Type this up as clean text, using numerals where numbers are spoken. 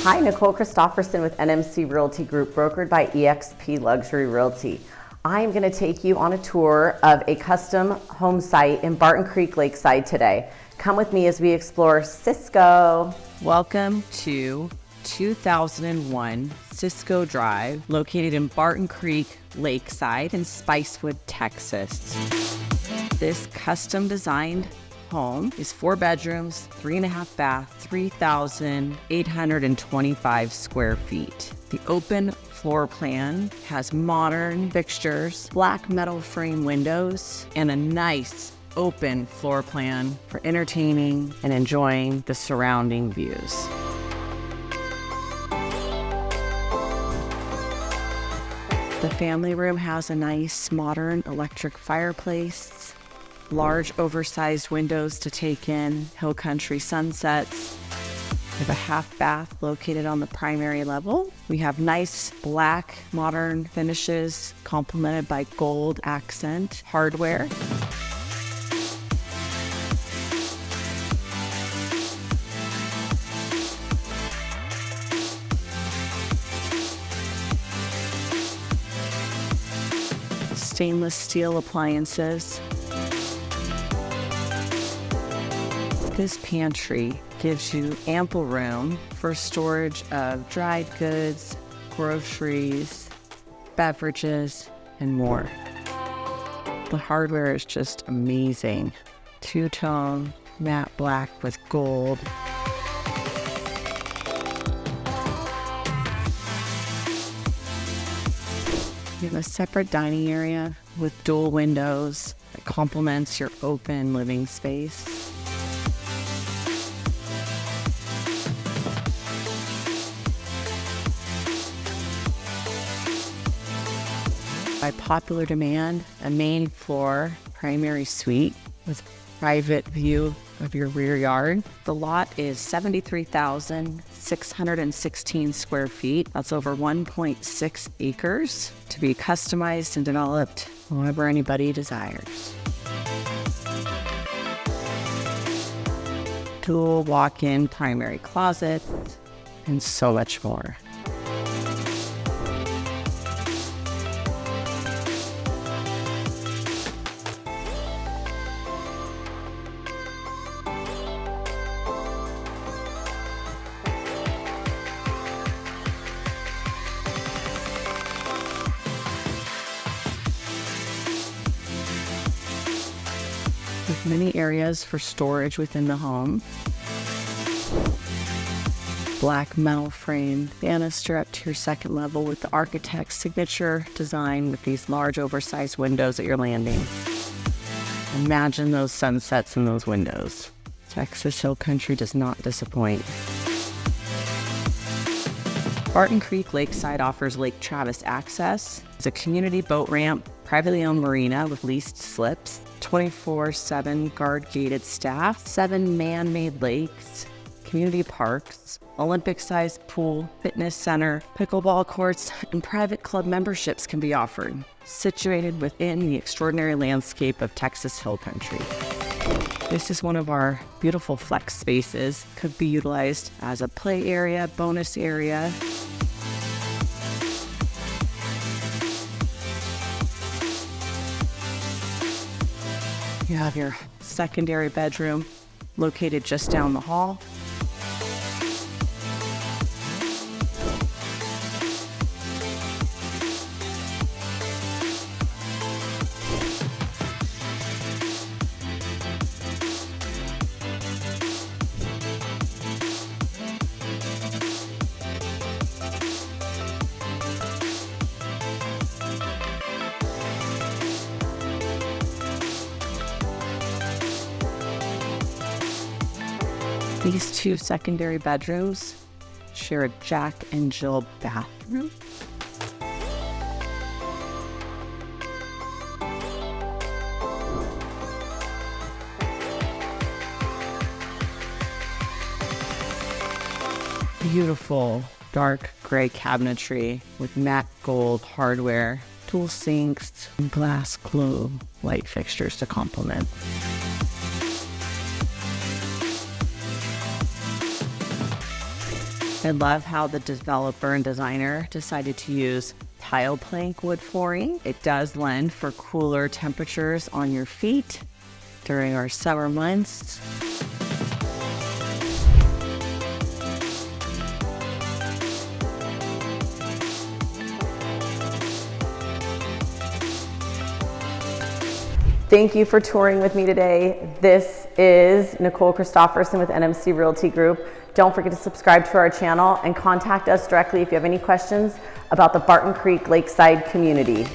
Hi, Nicole Christopherson with NMC Realty Group, brokered by eXp Luxury Realty. I am going to take you on a tour of a custom home site in Barton Creek, Lakeside today. Come with me as we explore Cisco. Welcome to 2001 Cisco Drive, located in Barton Creek, Lakeside in Spicewood, Texas. This custom designed home is 4 bedrooms, 3.5 bath, 3,825 square feet. The open floor plan has modern fixtures, black metal frame windows, and a nice open floor plan for entertaining and enjoying the surrounding views. The family room has a nice modern electric fireplace, large oversized windows to take in hill country sunsets. We have a half bath located on the primary level. We have nice black modern finishes complemented by gold accent hardware. Stainless steel appliances. This pantry gives you ample room for storage of dried goods, groceries, beverages, and more. The hardware is just amazing. Two-tone, matte black with gold. You have a separate dining area with dual windows that complements your open living space. By popular demand, a main floor primary suite with private view of your rear yard. The lot is 73,616 square feet. That's over 1.6 acres to be customized and developed however anybody desires. Dual walk-in primary closet, and so much more. With many areas for storage within the home. Black metal frame banister up to your second level with the architect's signature design with these large oversized windows at your landing. Imagine those sunsets in those windows. Texas Hill Country does not disappoint. Barton Creek Lakeside offers Lake Travis access. It's a community boat ramp, privately owned marina with leased slips, 24/7 guard-gated staff, 7 man-made lakes, community parks, Olympic-sized pool, fitness center, pickleball courts, and private club memberships can be offered, situated within the extraordinary landscape of Texas Hill Country. This is one of our beautiful flex spaces. Could be utilized as a play area, bonus area. You have your secondary bedroom located just down the hall. These 2 secondary bedrooms share a Jack and Jill bathroom. Beautiful dark gray cabinetry with matte gold hardware, dual sinks, and glass globe light fixtures to complement. I love how the developer and designer decided to use tile plank wood flooring. It does lend for cooler temperatures on your feet during our summer months. Thank you for touring with me today. This is Nicole Christopherson with NMC Realty Group. Don't forget to subscribe to our channel and contact us directly if you have any questions about the Barton Creek Lakeside community.